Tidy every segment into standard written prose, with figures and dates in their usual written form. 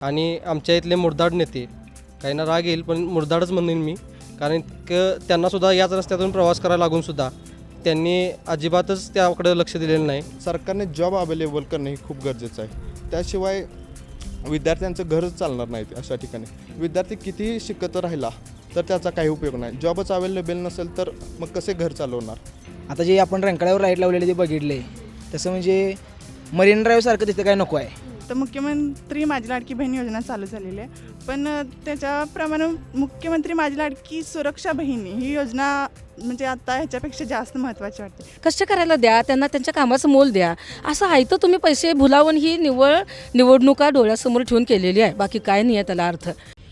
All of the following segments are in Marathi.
आणि आमच्या इथले मुरदाड नेते, काहींना राग येईल पण मुरदाडच म्हणेन मी, कारण त्यांनासुद्धा याच रस्त्यातून प्रवास करायला लागूनसुद्धा त्यांनी अजिबातच त्याकडे लक्ष दिलेलं नाही. सरकारने जॉब अवेलेबल करणे हे खूप गरजेचं आहे. त्याशिवाय विद्यार्थ्यांचं घरच चालणार नाही अशा ठिकाणी. विद्यार्थी कितीही शिकत राहिला तर त्याचा काही उपयोग नाही. जॉबच अवेलेबल नसेल तर मग कसे घर चालवणार. आता जे आपण रंकाळ्यावर लाईट लावलेले ते बघितले, तसं म्हणजे मरीन ड्राईव्हसारखं तिथं काय नको आहे. तर मुख्यमंत्री माझी लाडकी बहीण योजना चालू झालेली आहे, पण त्याच्याप्रमाणे मुख्यमंत्री माझी लाडकी सुरक्षा बहिणी ही योजना म्हणजे आता ह्याच्यापेक्षा जास्त महत्त्वाची वाटते. कष्ट करायला द्या, त्यांना त्यांच्या कामाचं मोल द्या. असं आहे तर तुम्ही पैसे भुलावून ही निवडणुका डोळ्यासमोर ठेवून केलेली आहे, बाकी काय नाही आहे त्याला अर्थ.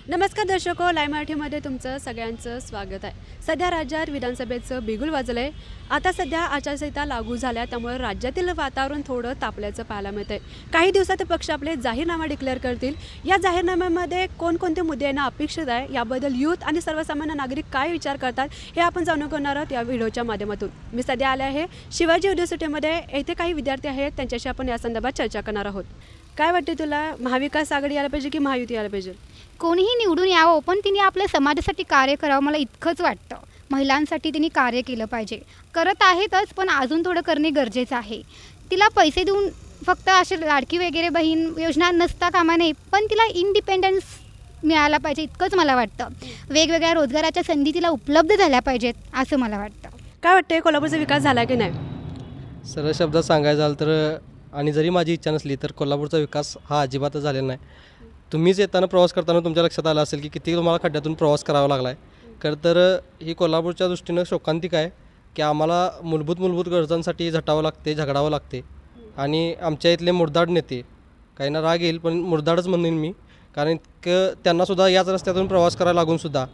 नमस्कार दर्शको, लाईव्ह मराठीमध्ये तुमचं सगळ्यांचं स्वागत आहे. सध्या राज्यात विधानसभेचं बिगुल वाजलं आहे. आता सध्या आचारसंहिता लागू झाल्या, त्यामुळे राज्यातील वातावरण थोडं तापल्याचं पाहायला मिळतं आहे. काही दिवसात पक्ष आपले जाहीरनामा डिक्लेअर करतील. या जाहीरनाम्यामध्ये कोणकोणते मुद्दे येणं अपेक्षित आहे, याबद्दल यूथ आणि सर्वसामान्य नागरिक काय विचार करतात हे आपण जाणून घेणार आहोत या व्हिडिओच्या माध्यमातून. मी सध्या आले आहे शिवाजी युनिव्हर्सिटीमध्ये. येथे काही विद्यार्थी आहेत, त्यांच्याशी आपण या संदर्भात चर्चा करणार आहोत. काय वाटते तुला, महाविकास आघाडी यायला पाहिजे की महायुती यायला पाहिजे? कोणीही निवडून यावं, पण तिने आपल्या समाजासाठी कार्य करावं मला इतकंच वाटतं. महिलांसाठी तिने कार्य केलं पाहिजे. करत आहेतच, पण अजून थोडं करणे गरजेचं आहे. तिला पैसे देऊन फक्त असे लाडकी वगैरे बहीण योजना नसता कामा नये, पण तिला इंडिपेंडन्स मिळाला पाहिजे इतकंच मला वाटतं. वेगवेगळ्या रोजगाराच्या संधी तिला उपलब्ध झाल्या पाहिजेत असं मला वाटतं. काय वाटते, कोल्हापूरचा विकास झाला की नाही? सरळ शब्दात सांगायचं झालं तर, आणि जरी माझी इच्छा नसली तर कोल्हापूरचा विकास हा अजिबातच झालेला नाही. तुम्हीच येताना प्रवास करताना तुमच्या लक्षात आलं असेल की किती तुम्हाला खड्ड्यातून प्रवास करावा लागला आहे. खरं तर ही कोल्हापूरच्या दृष्टीनं शोकांतिक आहे की आम्हाला मूलभूत गरजांसाठी झटावं लागते, झगडावं लागते. आणि आमच्या इथले मुरदाड नेते, काहींना राग येईल पण मुरदाडच म्हणेन मी, कारण त्यांनासुद्धा याच रस्त्यातून प्रवास करायला लागूनसुद्धा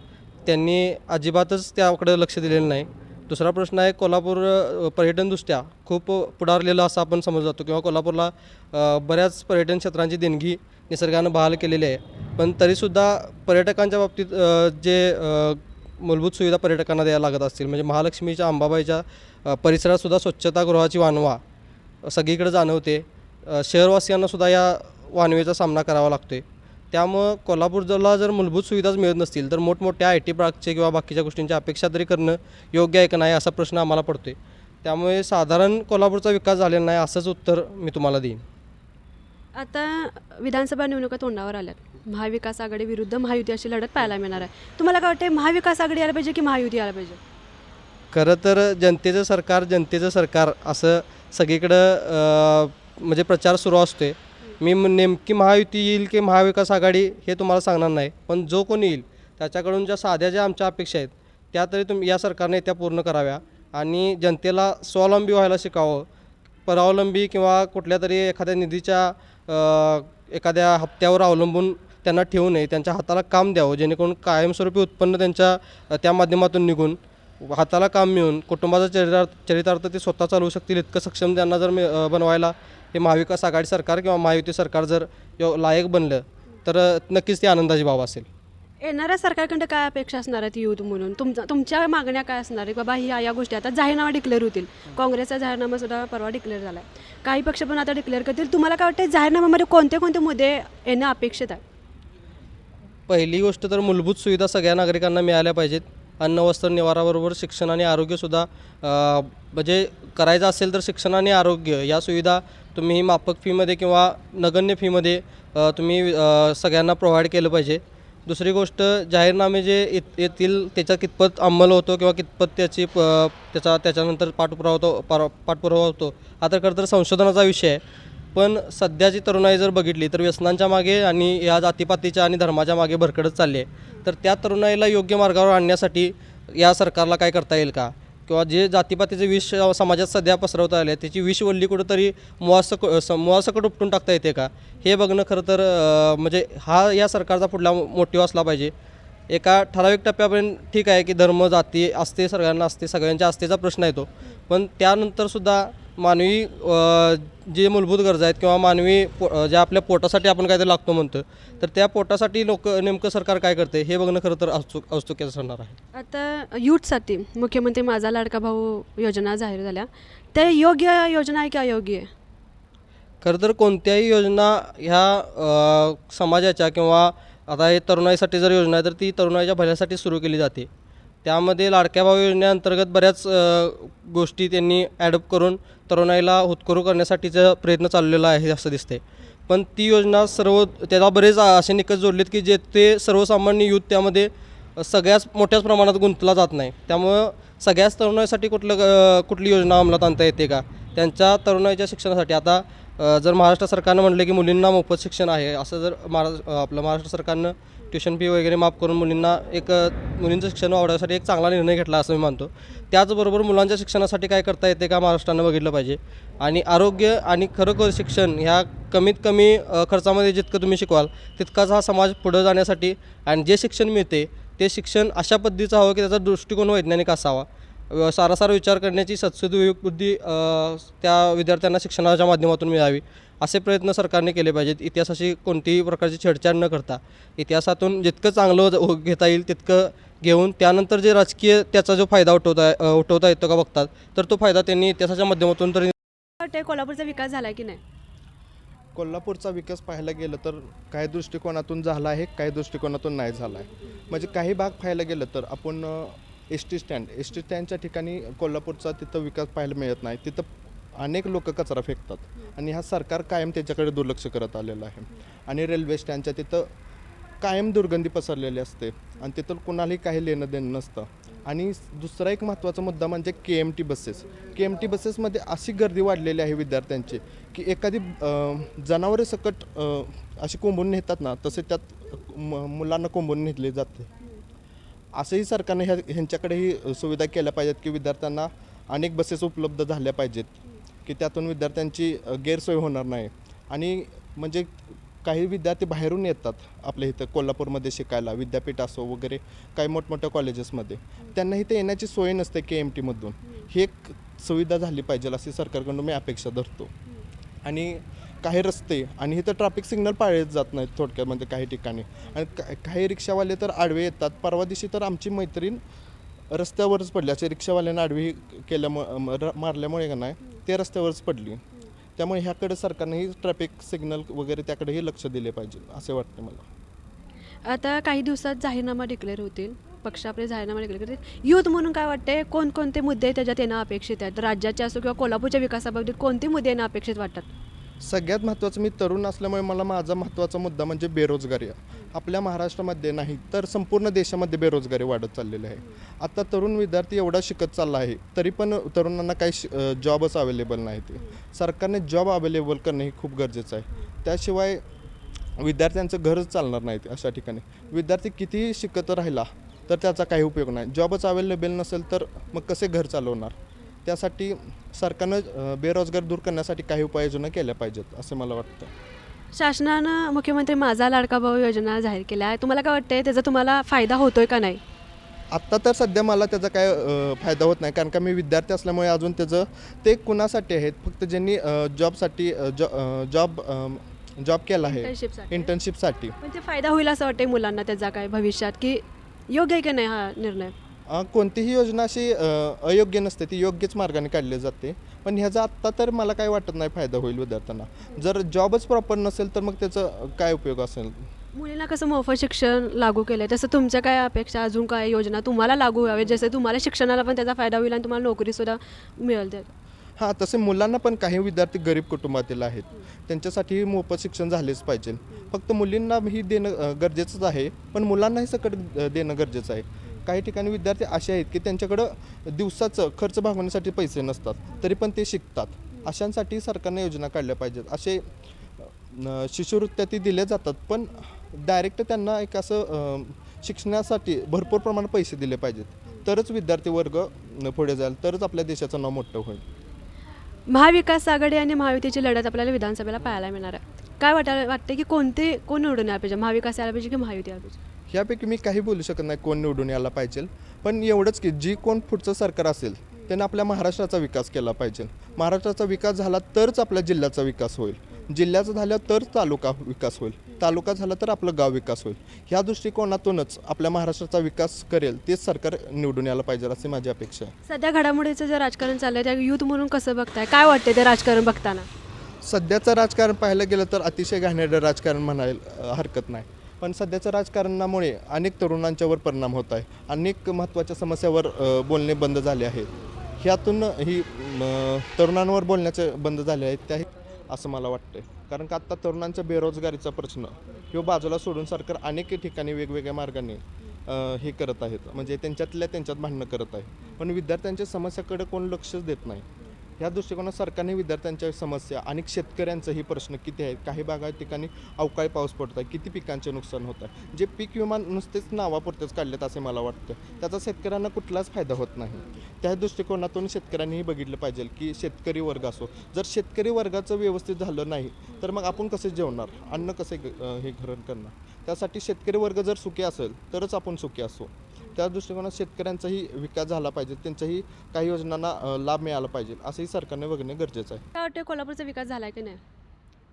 त्यांनी अजिबातच त्याकडे लक्ष दिलेलं नाही. दुसरा प्रश्न आहे, कोल्हापूर पर्यटनदृष्ट्या खूप पुढारलेलं असं आपण समजलं जातो, किंवा कोल्हापूरला बऱ्याच पर्यटन क्षेत्रांची देणगी निसर्गानं बहाल केलेली आहे. पण तरीसुद्धा पर्यटकांच्या बाबतीत जे मूलभूत सुविधा पर्यटकांना द्यायला लागत असतील, म्हणजे महालक्ष्मीच्या अंबाबाईच्या परिसरातसुद्धा स्वच्छतागृहाची वानवा सगळीकडे जाणवते. शहरवासियांनासुद्धा या वानवेचा सामना करावा लागतो. त्यामुळं कोल्हापूरला जर मूलभूत सुविधाच मिळत नसतील तर मोठमोठ्या IT पार्कचे किंवा बाकीच्या गोष्टींची अपेक्षा तरी करणं योग्य आहे का नाही असा प्रश्न आम्हाला पडतो आहे. त्यामुळे साधारण कोल्हापूरचा विकास झालेला नाही असंच उत्तर मी तुम्हाला देईन. आता विधानसभा निवडणुका तोंडावर आल्यात. महाविकास आघाडी विरुद्ध महायुती अशी लढत पाहायला मिळणार आहे. तुम्हाला काय वाटते, महाविकास आघाडी यायला पाहिजे की महायुती यायला पाहिजे? खरं तर जनतेचं सरकार असं सगळीकडं म्हणजे प्रचार सुरू असतो. मी नेमकी महायुती येईल की महाविकास आघाडी हे तुम्हाला सांगणार नाही, पण जो कोणी येईल त्याच्याकडून ज्या आमच्या अपेक्षा आहेत त्या तरी या सरकारने त्या पूर्ण कराव्या आणि जनतेला स्वावलंबी व्हायला शिकावं. परावलंबी किंवा कुठल्या तरी एखाद्या निधीच्या एखाद्या हप्त्यावर अवलंबून त्यांना ठेवू नये. त्यांच्या हाताला काम द्यावं, जेणेकरून कायमस्वरूपी उत्पन्न त्या माध्यमातून निघून हाताला काम मिळून कुटुंबाचा चरितार्थ ते स्वतः चालवू शकतील इतकं सक्षम त्यांना जर बनवायला हे महाविकास आघाडी सरकार किंवा महायुती सरकार जर लायक बनलं तर नक्कीच ती आनंदाची बाब असेल. येणाऱ्या सरकारकडे काय अपेक्षा असणार आहेत यूथ म्हणून? तुमच्या मागण्या काय असणार आहे? बाबा या गोष्टी आता जाहीरनामा डिक्लेअर होतील. काँग्रेसचा जाहीरनामासुद्धा परवा डिक्लेअर झाला आहे. काही पक्ष पण आता डिक्लेअर करतील. तुम्हाला काय वाटतं, जाहीरनाम्यामध्ये कोणते मुद्दे येणं अपेक्षित आहे? पहिली गोष्ट तर मूलभूत सुविधा सगळ्या नागरिकांना मिळाल्या पाहिजेत. अन्न, वस्त्र, निवाराबरोबर शिक्षण आणि आरोग्यसुद्धा म्हणजे करायचं असेल तर शिक्षण आणि आरोग्य या सुविधा तुम्ही माफक फीमध्ये किंवा नगण्य फीमध्ये तुम्ही सगळ्यांना प्रोव्हाइड केलं पाहिजे. दुसरी गोष्ट, जाहीरनामे जे येतील त्याचा कितपत अंमल होतो किंवा कितपत त्याच्यानंतर पाठपुरावा होतो हा तर खरं तर संशोधनाचा विषय आहे. पण सध्याची तरुणाई जर बघितली तर व्यसनांच्या मागे आणि या जातीपातीच्या आणि धर्माच्या मागे भरकटत चालली आहे. तर त्या तरुणाईला योग्य मार्गावर आणण्यासाठी या सरकारला काय करता येईल का, किंवा जे जातीपातीचे विष समाजात सध्या पसरवता आले त्याची विषवल्ली कुठंतरी मुळासकट उपटून टाकता येते का, हे बघणं खरं तर म्हणजे हा या सरकारचा पुढला मोटिव्ह असला पाहिजे. एका ठराविक टप्प्यापर्यंत ठीक आहे की धर्म, जाती असते, सगळ्यांना असते, सगळ्यांच्या असतेचा प्रश्न येतो. पण त्यानंतरसुद्धा मानवी जे मूलभूत गरजा आहेत किंवा मानवी ज्या आपल्या पोटासाठी आपण काहीतरी लागतो म्हणतो, तर त्या पोटासाठी नेमकं सरकार काय करते हे बघणं खरं तर औत्सुक्याचं ठरणार आहे. आता यूथसाठी मुख्यमंत्री माझा लाडका भाऊ योजना जाहीर झाल्या. त्या योग्य योजना आहे की अयोग्य आहे? खरं तर कोणत्याही योजना ह्या समाजाच्या किंवा आता हे तरुणाईसाठी जर योजना आहे तर ती तरुणाईच्या भल्यासाठी सुरू केली जाते. त्यामध्ये लाडक्या भाऊ योजनेअंतर्गत बऱ्याच गोष्टी त्यांनी ॲडप्ट करून तरुणाईला हुतकरू करण्यासाठीचा प्रयत्न चाललेला आहे असं दिसते. पण ती योजना त्याला बरेच असे निकष जोडलेत की जे ते सर्वसामान्य यूथ त्यामध्ये सगळ्याच मोठ्याच प्रमाणात गुंतला जात नाही. त्यामुळं सगळ्याच तरुणाईसाठी कुठली योजना अंमलात आणता येते का, त्यांच्या तरुणाईच्या शिक्षणासाठी. आता जर महाराष्ट्र सरकारनं म्हटलं की मुलींना मोफत शिक्षण आहे, असं जर आपलं महाराष्ट्र सरकारनं ट्युशन फी वगैरे माफ करून मुलींचं शिक्षण वाढवण्यासाठी एक चांगला निर्णय घेतला असं मी मानतो. त्याचबरोबर मुलांच्या शिक्षणासाठी काय करता येते का महाराष्ट्रानं बघितलं पाहिजे. आणि आरोग्य आणि खरोखर शिक्षण ह्या कमीत कमी खर्चामध्ये जितकं तुम्ही शिकवाल तितकाच हा समाज पुढं जाण्यासाठी, आणि जे शिक्षण मिळते ते शिक्षण अशा पद्धतीचं हवं की त्याचा दृष्टिकोन वैज्ञानिक असावा. सारासार विचार करण्याची सद्सद्विवेक बुद्धी त्या विद्यार्थ्यांना शिक्षणाच्या माध्यमातून मिळावी असे प्रयत्न सरकारने केले पाहिजेत. इतिहासाशी कोणतीही प्रकारची छेडछाड न करता इतिहासातून जितकं चांगलं घेता येईल तितकं घेऊन त्यानंतर जे राजकीय त्याचा जो फायदा उठवता येतो का बघतात, तर तो फायदा त्यांनी इतिहासाच्या माध्यमातून तरी. वाटते कोल्हापूरचा विकास झाला की नाही? कोल्हापूरचा विकास पाहायला गेलं तर काही दृष्टिकोनातून झाला आहे, काही दृष्टिकोनातून नाही झाला आहे. म्हणजे काही भाग पाहायला गेलं तर आपण एस टी स्टँडच्या ठिकाणी कोल्हापूरचा तिथं विकास पाहायला मिळत नाही. तिथं अनेक लोक कचरा फेकतात आणि हा सरकार कायम त्याच्याकडे दुर्लक्ष करत आलेलं आहे. आणि रेल्वे स्टँडच्या तिथं कायम दुर्गंधी पसरलेली असते आणि तिथं कुणालाही काही लेणं देणं नसतं. आणि दुसरा एक महत्त्वाचा मुद्दा म्हणजे KMT बसेसमध्ये अशी गर्दी वाढलेली आहे विद्यार्थ्यांची की एखादी जनावरे सकट अशी कोंबून नेतात ना, तसे त्यात मुलांना कोंबून नेले जाते. असंही सरकारने ह्यांच्याकडेही सुविधा केल्या पाहिजेत की विद्यार्थ्यांना अनेक बसेस उपलब्ध झाल्या पाहिजेत की त्यातून विद्यार्थ्यांची गैरसोय होणार नाही. आणि म्हणजे काही विद्यार्थी बाहेरून येतात आपल्या इथं कोल्हापूरमध्ये शिकायला, विद्यापीठ असो वगैरे काही मोठमोठ्या कॉलेजेसमध्ये, त्यांना इथं येण्याची सोय नसते KMTमधून. ही एक सुविधा झाली पाहिजे अशी सरकारकडून मी अपेक्षा धरतो. आणि काही रस्ते आणि इथं ट्रॅफिक सिग्नल पाळले जात नाहीत थोडक्यामध्ये काही ठिकाणी. आणि काही रिक्षावाले तर आडवे येतात. परवा दिवशी तर आमची मैत्रीण रस्त्यावरच पडली. असे रिक्षावाल्यांना आडवी मारल्यामुळे का नाही ते रस्त्यावरच पडली. त्यामुळे ह्याकडे सरकारनेही ट्रॅफिक सिग्नल वगैरे त्याकडेही लक्ष दिले पाहिजे असे वाटते मला. आता काही दिवसात जाहीरनामा डिक्लेअर होतील, पक्ष आपले जाहीरनामा डिक्लेअर करतील. यूथ म्हणून काय वाटते, कोणकोणते मुद्दे त्याच्यात येणं अपेक्षित आहेत? राज्याचे असो किंवा कोल्हापूरच्या विकासाबाबतीत कोणते मुद्दे येणं अपेक्षित वाटतात? सगळ्यात महत्त्वाचं, मी तरुण असल्यामुळे मला माझा महत्त्वाचा मुद्दा म्हणजे बेरोजगारी. आपल्या महाराष्ट्रामध्ये नाही तर संपूर्ण देशामध्ये बेरोजगारी वाढत चाललेली आहे. आता तरुण विद्यार्थी एवढा शिकत चालला आहे तरी पण तरुणांना काही जॉबच अवेलेबल नाही. ते सरकारने जॉब अवेलेबल करणे हे खूप गरजेचं आहे. त्याशिवाय विद्यार्थ्यांचं घरच चालणार नाही. अशा ठिकाणी विद्यार्थी कितीही शिकत राहिला तर त्याचा काही उपयोग नाही. जॉबच अवेलेबल नसेल तर मग कसे घर चालवणार. त्यासाठी सरकारनं बेरोजगार दूर करण्यासाठी काही उपाययोजना केल्या पाहिजेत असं मला वाटतं. शासनानं मुख्यमंत्री माझा लाडका भाऊ योजना जाहीर केल्या आहे. तुम्हाला काय वाटते, त्याचा तुम्हाला फायदा होतोय का नाही? आत्ता तर सध्या मला त्याचा काय फायदा होत नाही, कारण का मी विद्यार्थी असल्यामुळे अजून त्याचं ते कुणासाठी आहेत, फक्त ज्यांनी जॉबसाठी जॉब केला आहे इंटर्नशिपसाठी. पण ते फायदा होईल असं वाटते मुलांना त्याचा काय भविष्यात, की योग्य आहे की नाही हा निर्णय? कोणतीही योजना अशी अयोग्य नसते, ती योग्यच मार्गाने काढली जाते. पण ह्याचा आत्ता तर मला काय वाटत नाही फायदा होईल विद्यार्थ्यांना. जर जॉबच प्रॉपर नसेल तर मग त्याचं काय उपयोग असेल. मुलींना कसं मोफत शिक्षण लागू केलं आहे, तसं तुमच्या काय अपेक्षा, अजून काय योजना तुम्हाला लागू व्हावे, जसं तुम्हाला शिक्षणाला पण त्याचा फायदा होईल आणि तुम्हाला नोकरीसुद्धा मिळेल ते? हां, तसे मुलांना पण काही विद्यार्थी गरीब कुटुंबातील आहेत, त्यांच्यासाठीही मोफत शिक्षण झालेच पाहिजे. फक्त मुलींना ही देणं गरजेचंच आहे, पण मुलांनाही सकट देणं गरजेचं आहे. काही ठिकाणी विद्यार्थी असे आहेत की त्यांच्याकडं दिवसाचं खर्च भागवण्यासाठी पैसे नसतात तरी पण ते शिकतात. अशांसाठी सरकारने योजना काढल्या पाहिजेत. असे शिष्यवृत्त्या ती दिल्या जातात, पण डायरेक्ट त्यांना एक असं शिक्षणासाठी भरपूर प्रमाणात पैसे दिले पाहिजेत, तरच विद्यार्थी वर्ग पुढे जाईल, तरच आपल्या देशाचं नाव मोठं होईल. महाविकास आघाडी आणि महायुतीची लढत आपल्याला विधानसभेला पाहायला मिळणार आहे. काय वाटते की कोण निवडून यायला पाहिजे, महाविकास यायला पाहिजे की महायुती यायला पाहिजे? ह्यापैकी मी काही बोलू शकत नाही कोण निवडून यायला पाहिजे, पण एवढंच की जी कोण पुढचं सरकार असेल त्यानं आपल्या महाराष्ट्राचा विकास केला पाहिजे. महाराष्ट्राचा विकास झाला तरच आपल्या जिल्ह्याचा विकास होईल, जिल्ह्याचं झालं तर तालुका विकास होईल, तालुका झाला तर आपलं गाव विकास होईल. ह्या दृष्टिकोनातूनच आपल्या महाराष्ट्राचा विकास करेल तेच सरकार निवडून यायला पाहिजे अशी माझी अपेक्षा आहे. सध्या घडामोडीचं जे राजकारण चाललं आहे त्या यूथ म्हणून कसं बघताय, काय वाटते ते राजकारण बघताना? सध्याचं राजकारण पाहायला गेलं तर अतिशय घाणेरडं राजकारण म्हणायला हरकत नाही. पण सध्याच्या राजकारणामुळे अनेक तरुणांच्यावर परिणाम होत आहे. अनेक महत्त्वाच्या समस्यावर बोलणे बंद झाले आहेत. ह्यातून ही तरुणांवर बोलण्याचे बंद झाले आहेत त्याही असं मला वाटतं. कारण का आत्ता तरुणांच्या बेरोजगारीचा प्रश्न ह्यो बाजूला सोडून सरकार अनेक ठिकाणी वेगवेगळ्या मार्गाने हे करत आहेत, म्हणजे त्यांच्यात भांडणं करत आहे. पण विद्यार्थ्यांच्या समस्याकडे कोण लक्षच देत नाही. ह्या दृष्टिकोनात सरकारने विद्यार्थ्यांच्या समस्या आणि शेतकऱ्यांचाही प्रश्न किती आहेत, काही भागात ठिकाणी अवकाळी पाऊस पडत आहे, किती पिकांचे नुकसान होत आहे, जे पीक विमा नुसतेच नावापुरतेच काढलेत असे मला वाटतं. त्याचा शेतकऱ्यांना कुठलाच फायदा होत नाही. त्या दृष्टिकोनातून शेतकऱ्यांनीही बघितलं पाहिजे की शेतकरी वर्ग असो, जर शेतकरी वर्गाचं व्यवस्थित झालं नाही तर मग आपण कसे जेवणार, अन्न कसे हे ग्रहण करणार. त्यासाठी शेतकरी वर्ग जर सुखी असेल तरच आपण सुखी असू. त्या दृष्टिकोनात शेतकऱ्यांचाही विकास झाला पाहिजे, त्यांच्याही काही योजनांना लाभ मिळाला पाहिजे असंही सरकारने बघणे गरजेचं आहे. काय वाटतं कोल्हापूरचा विकास झाला की नाही?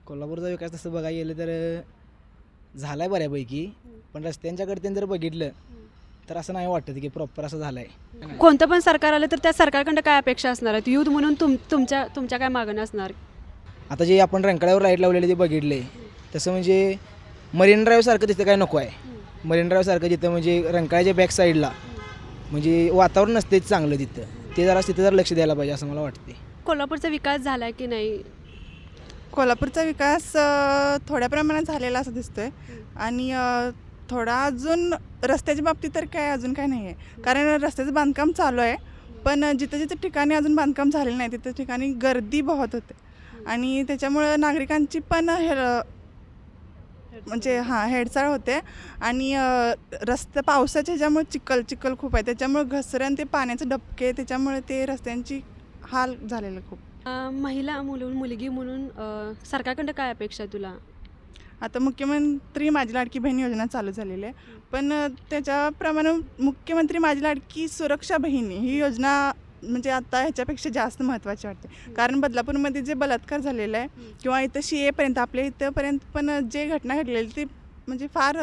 कोल्हापूरचा विकास तसं बघायला गेलं तर झाला आहे बऱ्यापैकी, पण रस्त्यांच्याकडे जर बघितलं तर असं नाही वाटत की प्रॉपर असं झालं आहे. कोणतं पण सरकार आलं तर त्या सरकारकडं काय अपेक्षा असणार आहेत? युथ म्हणून तुमच्या काय मागण्या असणार? आता जे आपण रंकाळ्यावर लाईट लावलेले ते बघितले तसं म्हणजे मरीन ड्राईव्हसारखं तिथं काय नको आहे. मरीन ड्राईव्हसारखं तिथं म्हणजे रंकाळ्याच्या बॅक साईडला म्हणजे वातावरण नसतेच चांगलं तिथं, तिथं जरा लक्ष द्यायला पाहिजे असं मला वाटते. कोल्हापूरचा विकास झाला की नाही? कोल्हापूरचा विकास थोड्या प्रमाणात झालेला असं दिसतोय आणि थोडा अजून रस्त्याच्या बाबतीत तर काय अजून काय नाही आहे. कारण रस्त्याचं बांधकाम चालू आहे, पण जिथं जिथं ठिकाणी अजून बांधकाम झालेलं नाही तिथं ठिकाणी गर्दी बहुत होते आणि त्याच्यामुळं नागरिकांची पण म्हणजे हेडसाळ होते आणि रस्ते पावसाच्या ह्याच्यामुळे चिखल खूप आहे, त्याच्यामुळे घसरण ते पाण्याचे डबके, त्याच्यामुळे ते रस्त्यांची हाल झालेलं खूप. महिला मुलगी म्हणून सरकारकडं काय अपेक्षा आहे तुला? आता मुख्यमंत्री माझी लाडकी बहीण योजना चालू झालेली आहे, पण त्याच्याप्रमाणे मुख्यमंत्री माझी लाडकी सुरक्षा बहीण ही योजना म्हणजे आता ह्याच्यापेक्षा जास्त महत्त्वाची वाटते. कारण बदलापूरमध्ये जे बलात्कार झालेला आहे किंवा इथं शिएपर्यंत आपल्या इथंपर्यंत पण जे घटना घडलेली ती म्हणजे फार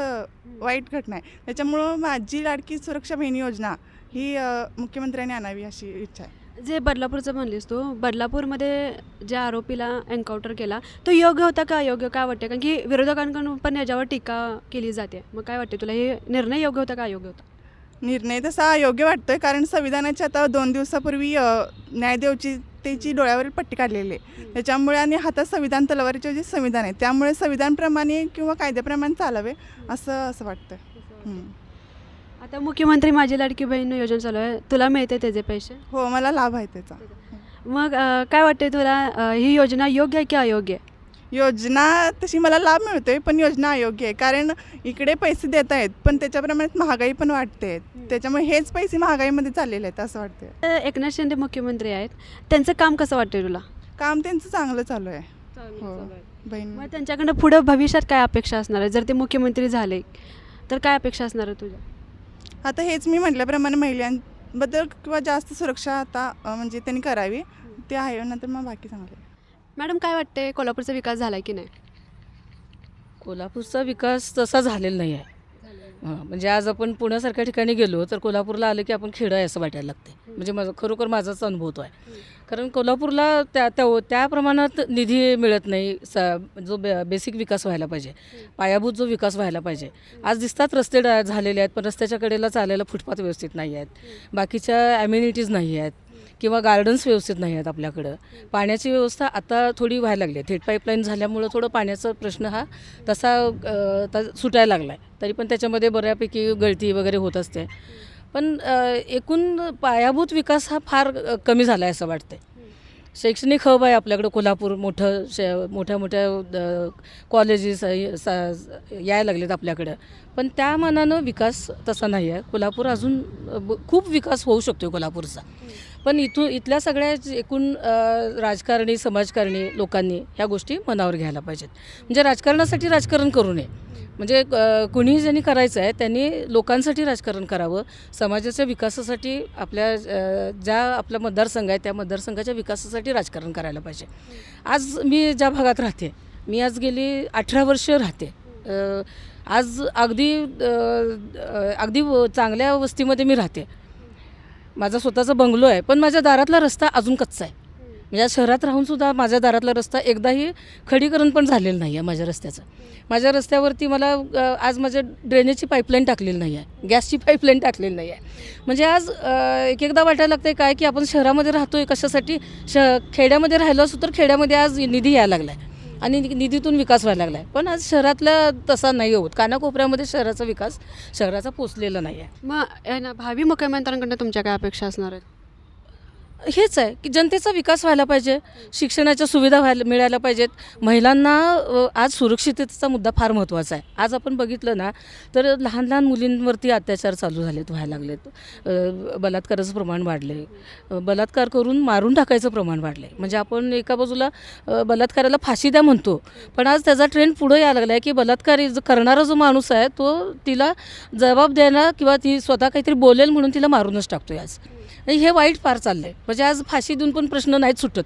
वाईट घटना आहे. त्याच्यामुळं माझी लाडकी सुरक्षा बहीण योजना ही मुख्यमंत्र्यांनी आणावी अशी इच्छा आहे. जे बदलापूरचं म्हणलीस तू, बदलापूरमध्ये ज्या आरोपीला एन्काउंटर केला तो योग्य होता का अयोग्य काय वाटते? कारण की विरोधकांकडून पण याच्यावर टीका केली जाते. मग काय वाटते तुला, हे निर्णय योग्य होता का अयोग्य होता? निर्णय तसा योग्य वाटतोय, कारण संविधानाच्या आता 2 दिवसापूर्वी न्यायदेवची त्याची डोळ्यावरील पट्टी काढलेली आहे. त्याच्यामुळे आणि हातात संविधान, तलवारीचे जे संविधान आहे त्यामुळे संविधानप्रमाणे किंवा कायद्याप्रमाणे चालावे असं वाटतं. आता मुख्यमंत्री माझी लाडकी बहीण योजना चालू आहे, तुला मिळते त्याचे पैसे? हो, मला लाभ आहे त्याचा. मग काय वाटते तुला, ही योजना योग्य आहे की अयोग्य आहे? योजना तशी मला लाभ मिळतोय, पण योजना अयोग्य आहे. कारण इकडे पैसे देत आहेत पण त्याच्याप्रमाणे महागाई पण वाढते, त्याच्यामुळे हेच पैसे महागाईमध्ये चाललेले आहेत असं वाटतं. एकनाथ शिंदे मुख्यमंत्री आहेत, त्यांचं काम कसं वाटतं तुला? काम त्यांचं चांगलं चालू आहे. हो, बहीण. मग त्यांच्याकडं पुढं भविष्यात काय अपेक्षा असणार आहे? जर ते मुख्यमंत्री झाले तर काय अपेक्षा असणार आहे तुझ्या? आता हेच मी म्हटल्याप्रमाणे महिलांबद्दल किंवा जास्त सुरक्षा आता म्हणजे त्यांनी करावी, ते आहे. नंतर मग बाकी चांगलं. मॅडम काय वाटते, कोल्हापूरचा विकास झाला की नाही? कोल्हापूरचा विकास तसा झालेला नाही आहे. म्हणजे आज आपण पुण्यासारख्या ठिकाणी गेलो तर कोल्हापूरला आलं की आपण खेडं आहे असं वाटायला लागते. म्हणजे खरोखर माझाच अनुभव तो आहे. कारण कोल्हापूरला त्या प्रमाणात निधी मिळत नाही. जो बेसिक विकास व्हायला पाहिजे, पायाभूत जो विकास व्हायला पाहिजे. आज दिसतात रस्ते झालेले आहेत, पण रस्त्याच्या कडेला चालायला फुटपाथ व्यवस्थित नाही आहेत, बाकीच्या ॲम्युनिटीज नाही आहेत किंवा गार्डन्स व्यवस्थित नाही आहेत आपल्याकडं. पाण्याची व्यवस्था आता थोडी व्हायला लागली आहे. थेट पाईपलाईन झाल्यामुळं थोडं पाण्याचा प्रश्न हा तसा सुटायला लागला आहे. तरी पण त्याच्यामध्ये बऱ्यापैकी गळती वगैरे होत असते. पण एकूण पायाभूत विकास हा फार कमी झाला आहे असं वाटतं. शैक्षणिक हब आहे आपल्याकडं कोल्हापूर, मोठ्या कॉलेजेस यायला लागलेत आपल्याकडं, पण त्या मानानं विकास तसा नाही आहे. कोल्हापूर अजून खूप विकास होऊ शकतो कोल्हापूरचा. पण इथल्या सगळ्या एकूण राजकारणी, समाजकारणी लोकांनी ह्या गोष्टी मनावर घ्यायला पाहिजेत. म्हणजे राजकारणासाठी राजकारण करू नये. म्हणजे कुणीही ज्यांनी करायचं आहे त्यांनी लोकांसाठी राजकारण करावं, समाजाच्या विकासासाठी आपला मतदारसंघ आहे त्या मतदारसंघाच्या विकासासाठी राजकारण करायला पाहिजे. आज मी ज्या भागात राहते, मी आज गेली 18 वर्ष राहते. आज अगदी चांगल्या वस्तीमध्ये मी राहते. माझा स्वतःचा बंगलो आहे, पण माझ्या दारातला रस्ता अजून कच्चा आहे. म्हणजे आज शहरात राहूनसुद्धा माझ्या दारातला रस्ता एकदाही खडीकरण पण झालेलं नाही आहे माझ्या रस्त्याचं. माझ्या रस्त्यावरती मला आज माझ्या ड्रेनेजची पाईपलाईन टाकलेली नाही आहे, गॅसची पाईपलाईन टाकलेली नाही आहे. म्हणजे आज एक एकदा वाटायला लागतं आहे काय की आपण शहरामध्ये राहतो आहे कशासाठी, खेड्यामध्ये राहिलो असू तर खेड्यामध्ये आज निधी यायला लागला आहे आणि निधीतून विकास व्हायला लागला आहे. पण आज शहरातला तसा नाही होत, कानाकोपऱ्यामध्ये शहराचा विकास शहराचा पोचलेला नाही आहे. मग भावी मुख्यमंत्र्यांकडनं तुमच्या काय अपेक्षा असणार आहेत? हेच आहे की जनतेचा विकास व्हायला पाहिजे, शिक्षणाच्या सुविधा मिळायला पाहिजेत. महिलांना आज सुरक्षिततेचा मुद्दा फार महत्त्वाचा आहे. आज आपण बघितलं ना तर लहान लहान मुलींवरती अत्याचार चालू झालेत, व्हायला लागलेत. बलात्काराचं प्रमाण वाढले, बलात्कार करून मारून टाकायचं प्रमाण वाढलं आहे. म्हणजे आपण एका बाजूला बलात्काराला फाशी द्या म्हणतो, पण आज त्याचा ट्रेंड पुढे यायला लागला आहे की बलात्कारी करणारा जो माणूस आहे तो तिला जबाब द्यायला किंवा ती स्वतः काहीतरी बोलेल म्हणून तिला मारूनच टाकतो आहे. आज हे वाईट फार चाललं आहे. म्हणजे आज फाशी देऊन पण प्रश्न नाहीत सुटत.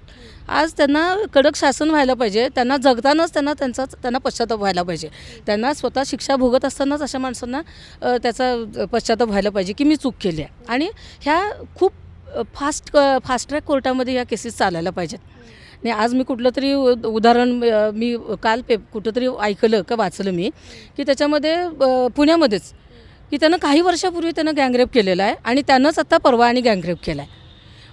आज त्यांना कडक शासन व्हायला पाहिजे, त्यांना जगतानाच त्यांना पश्चाताप व्हायला पाहिजे. त्यांना स्वतः शिक्षा भोगत असतानाच अशा माणसांना त्याचा पश्चाताप व्हायला पाहिजे की मी चूक केली आहे. आणि ह्या खूप फास्ट ट्रॅक कोर्टामध्ये या केसेस चालायला पाहिजेत. आणि आज मी कुठलं तरी उदाहरण मी काल कुठंतरी ऐकलं का वाचलं मी की त्याच्यामध्ये पुण्यामध्येच की त्यानं काही वर्षापूर्वी त्यानं गँगरेप केलेला आहे आणि त्यानंच आता परवा आणि गँगरेप केला आहे.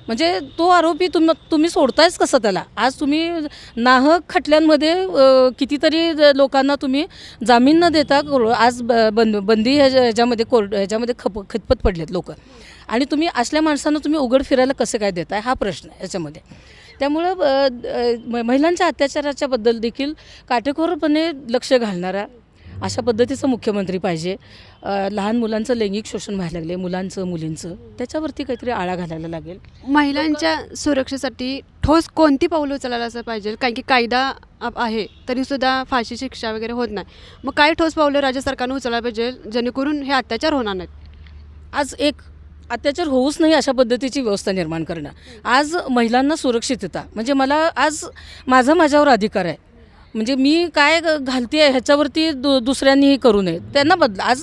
म्हणजे तो आरोपी तुम्ही सोडतायच कसं त्याला? आज तुम्ही नाहक खटल्यांमध्ये कितीतरी लोकांना तुम्ही जामीन न देता आज बंदी ह्याच्यामध्ये ह्याच्यामध्ये खतपत पडलेत लोक, आणि तुम्ही असल्या माणसांना तुम्ही उघड फिरायला कसं काय देताय हा प्रश्न आहे याच्यामध्ये. त्यामुळं महिलांच्या अत्याचाराच्या बद्दल देखील काटेकोरपणे लक्ष घालणारा अशा पद्धतीचं मुख्यमंत्री पाहिजे. लहान मुलांचं लैंगिक शोषण व्हायला लागले, मुलांचं मुलींचं, त्याच्यावरती काहीतरी आळा घालायला लागेल. महिलांच्या सुरक्षेसाठी ठोस कोणती पावलं उचलायला असं पाहिजे? कारण की कायदा आहे तरीसुद्धा फाशी शिक्षा वगैरे होत नाही. मग काय ठोस पावलं राज्य सरकारनं उचलायला पाहिजे जेणेकरून हे अत्याचार होणार नाहीत? आज एक अत्याचार होऊच नाही अशा पद्धतीची व्यवस्था निर्माण करणं. आज महिलांना सुरक्षितता म्हणजे मला आज माझ्यावर अधिकार आहे, म्हणजे मी काय घालते ह्याच्यावरती दुसऱ्यांनीही करू नये. त्यांना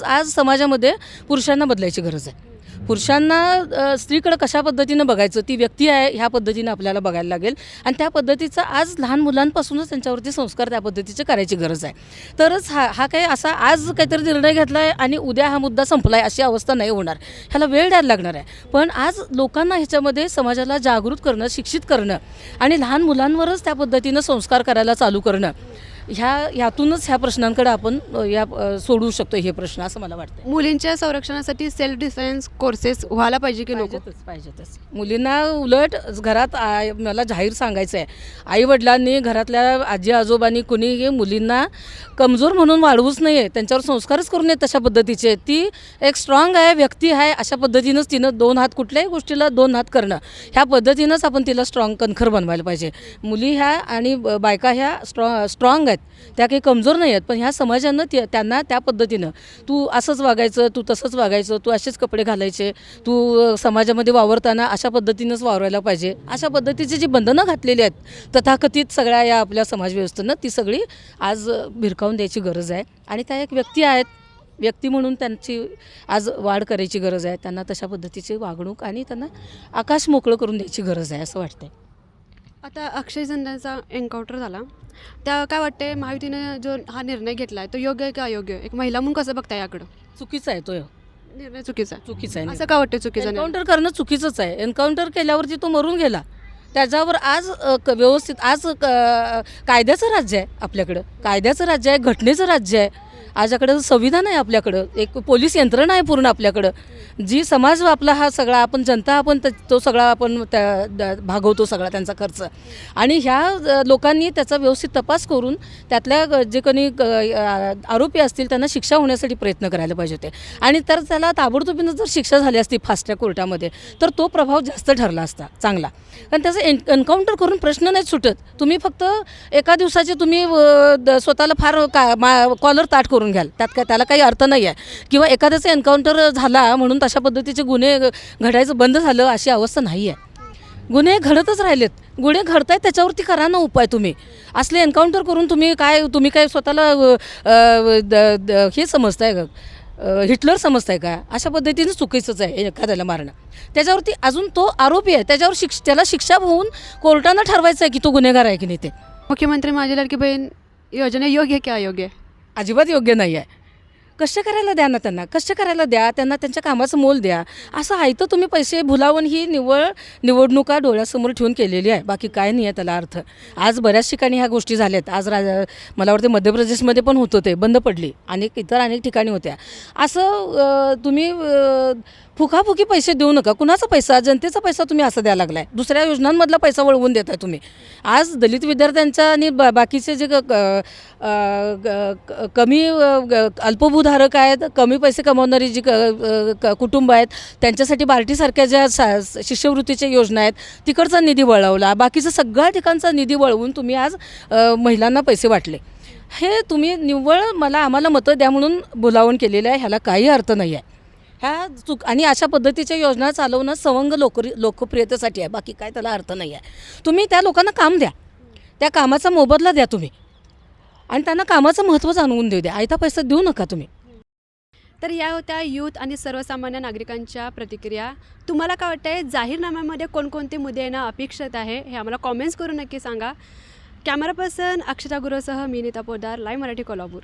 आज समाजामध्ये पुरुषांना बदलायची गरज आहे. पुरुषांना स्त्रीकडं कशा पद्धतीनं बघायचं, ती व्यक्ती आहे ह्या पद्धतीनं आपल्याला बघायला लागेल. आणि त्या पद्धतीचा आज लहान मुलांपासूनच त्यांच्यावरती संस्कार त्या पद्धतीचे करायची गरज आहे. तरच हा काही असा आज काहीतरी निर्णय घेतला आहे आणि उद्या हा मुद्दा संपला आहे अशी अवस्था नाही होणार. ह्याला वेळ द्यायला लागणार आहे. पण आज लोकांना ह्याच्यामध्ये समाजाला जागृत करणं, शिक्षित करणं आणि लहान मुलांवरच त्या पद्धतीनं संस्कार करायला चालू करणं, ह्यातूनच ह्या प्रश्नांकडे आपण सोडवू शकतो हे प्रश्न असं मला वाटतं. मुलींच्या संरक्षणासाठी सेल्फ डिफेन्स कोर्सेस व्हायला पाहिजे की नको? पाहिजेतच. मुलींना उलट घरात मला जाहीर सांगायचं आहे, आईवडिलांनी घरातल्या आजी आजोबांनी कुणीही मुलींना कमजोर म्हणून वाढवूच नाही आहे, त्यांच्यावर संस्कारच करू नयेत तशा पद्धतीचे. ती एक स्ट्रॉंग आहे, व्यक्ती आहे, अशा पद्धतीनंच तिनं 2 हात कुठल्याही गोष्टीला 2 हात करणं ह्या पद्धतीनंच आपण तिला स्ट्रॉंग कणखर बनवायला पाहिजे. मुली ह्या आणि बायका ह्या स्ट्रॉंग आहेत, त्या काही कमजोर नाही आहेत. पण ह्या समाजानं त्यांना त्या पद्धतीनं तू असंच वागायचं, तू तसंच वागायचं, तू असेच कपडे घालायचे, तू समाजामध्ये वावरताना अशा पद्धतीनंच वावरायला पाहिजे, अशा पद्धतीची जी बंधनं घातलेली आहेत तथाकथित सगळ्या या आपल्या समाजव्यवस्थेनं, ती सगळी आज भिरकावून द्यायची गरज आहे. आणि त्या एक व्यक्ती आहेत, व्यक्ती म्हणून त्यांची आज वाढ करायची गरज आहे. त्यांना तशा पद्धतीची वागणूक आणि त्यांना आकाश मोकळं करून द्यायची गरज आहे असं वाटतंय. आता अक्षय चंद्राचा एन्काउंटर झाला, त्या काय वाटते महायुतीने जो हा निर्णय घेतला आहे तो योग्य आहे की अयोग्य? एक महिला म्हणून कसं बघताय याकडं? चुकीचा आहे तो निर्णय चुकीचा आहे. असं का वाटतं चुकीचं? एन्काउंटर करणं चुकीचंच आहे. एन्काउंटर केल्यावरती तो मरून गेला, त्याच्यावर आज व्यवस्थित आज कायद्याचं राज्य आहे आपल्याकडं, कायद्याचं राज्य आहे, घटनेचं राज्य आहे. आजकडं संविधान आहे आपल्याकडं, एक पोलीस यंत्रणा आहे पूर्ण आपल्याकडं, जी समाज आपला हा सगळा आपण जनता आपण तो सगळा आपण भागवतो सगळा त्यांचा खर्च. आणि ह्या लोकांनी त्याचा व्यवस्थित तपास करून त्यातल्या जे कोणी आरोपी असतील त्यांना शिक्षा होण्यासाठी प्रयत्न करायला पाहिजे होते. आणि तर त्याला ताबडतोबीनं जर शिक्षा झाली असती फास्ट ट्रॅक कोर्टामध्ये तर तो प्रभाव जास्त ठरला असता चांगला. कारण त्याचं एन्काउंटर करून प्रश्न नाही सुटत. तुम्ही फक्त एका दिवसाचे तुम्ही स्वतःला फार कॉलर ताट करून घ्याल, त्याला काही अर्थ नाही आहे. किंवा एखाद्याचं एन्काउंटर झाला म्हणून तशा पद्धतीचे गुन्हे घडायचं बंद झालं अशी अवस्था नाही आहे. गुन्हे घडतच राहिलेत, गुन्हे घडतायत त्याच्यावरती करा ना उपाय. तुम्ही असले एन्काउंटर करून तुम्ही काय स्वतःला हे समजताय का? हिटलर समजताय का? अशा पद्धतीनं चुकीचंच आहे एखाद्याला मारणं. त्याच्यावरती अजून तो आरोपी आहे, त्याच्यावर त्याला शिक्षा होऊन कोर्टानं ठरवायचं आहे की तो गुन्हेगार आहे की नाही ते. मुख्यमंत्री माझी लाडकी बहीण योजना योग्य आहे की अयोग्य आहे? अजिबात योग्य नाही आहे. कष्ट करायला द्या ना त्यांना, कष्ट करायला द्या त्यांना, त्यांच्या कामाचं मोल द्या. असं आहे तर तुम्ही पैसे भुलावून ही निवडणुका डोळ्यासमोर ठेवून केलेली आहे, बाकी काय नाही आहे त्याला अर्थ. आज बऱ्याच ठिकाणी ह्या गोष्टी झाल्यात. आज मला वाटते मध्य प्रदेशमध्ये पण होतं, ते बंद पडली, अनेक ठिकाणी होत्या. असं तुम्ही फुकाफुकी पैसे देऊ नका. कुणाचा पैसा? जनतेचा पैसा तुम्ही असं द्यायला लागला आहे. दुसऱ्या योजनांमधला पैसा वळवून देत आहे तुम्ही. आज दलित विद्यार्थ्यांचा आणि बाकीचे जे कमी अल्पभूधारक आहेत, कमी पैसे कमावणारी जी कुटुंब आहेत, त्यांच्यासाठी बार्टीसारख्या ज्या शिष्यवृत्तीच्या योजना आहेत तिकडचा निधी वळवला. बाकीचा सगळ्या ठिकाणचा निधी वळवून तुम्ही आज महिलांना पैसे वाटले. हे तुम्ही निव्वळ आम्हाला मतं द्या म्हणून बोलावून केलेलं आहे. ह्याला काही अर्थ नाही आहे. आणि अशा पद्धतीच्या योजना चालवणं सवंग लोकप्रियतेसाठी आहे, बाकी काय त्याला अर्थ नाही आहे. तुम्ही त्या लोकांना काम द्या, त्या कामाचा मोबदला द्या तुम्ही, आणि त्यांना कामाचं महत्त्व जाणवून देऊ द्या. आयता पैसा देऊ नका तुम्ही. तर या होत्या यूथ आणि सर्वसामान्य नागरिकांच्या प्रतिक्रिया. तुम्हाला काय वाटतंय, जाहीरनाम्यामध्ये कोणकोणते मुद्दे येणं अपेक्षित आहे हे आम्हाला कॉमेंट्स करून नक्की सांगा. कॅमेरा पर्सन अक्षता गुरुसह मी नीता पोद्दार, लाईव्ह मराठी, कोल्हापूर.